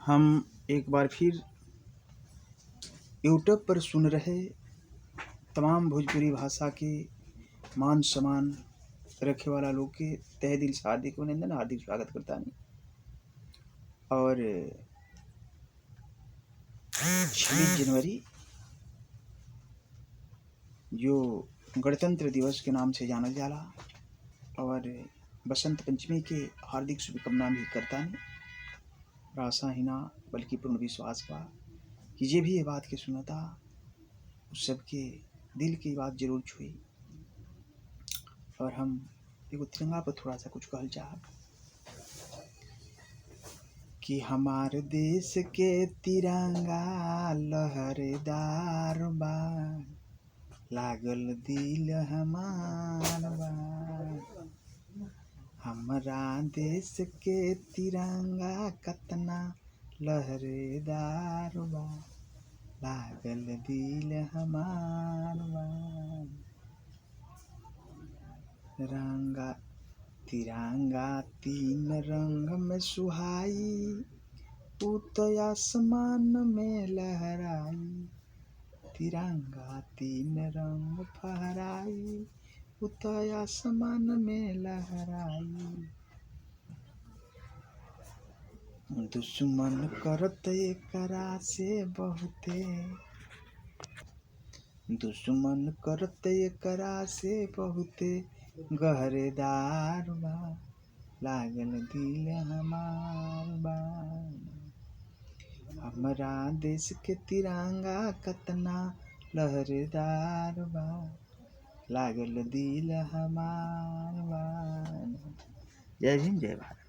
हम एक बार फिर यूट्यूब पर सुन रहे तमाम भोजपुरी भाषा के मान सम्मान रखे वाला लोग के तहे दिल से हार्दिक अभिनंदन, हार्दिक स्वागत करता हूँ। और 26 जनवरी जो गणतंत्र दिवस के नाम से जाना जाला और बसंत पंचमी के हार्दिक शुभकामना भी करता हूँ। आशा ही ना बल्कि पूर्ण विश्वास बा कि जे भी ये बात के सुनता उस सबके दिल की बात जरूर छुई। और हम एगो तिरंगा पर थोड़ा सा कुछ कहल चाहब कि हमार देश के तिरंगा लहरेदार बा, लागल दिल हमार बा। हमरा देश के तिरंगा कतना लहरेदार बा, लागल दिल हमार बा। रंगा तिरंगा तीन रंग में सुहाई, ऊ तो आसमान में लहराई। तिरंगा तीन रंग फहराई, ऊ तो आसमान में लहराई। दुश्मन करत एकरा से बहुते, दुश्मन करत एकरा से बहुते गहरेदार बा, लागल दिल हमार बा। हमरा देश के तिरंगा कतना लहरेदार बा, लागल दिल हमार बा। जय भीम, जय भारत।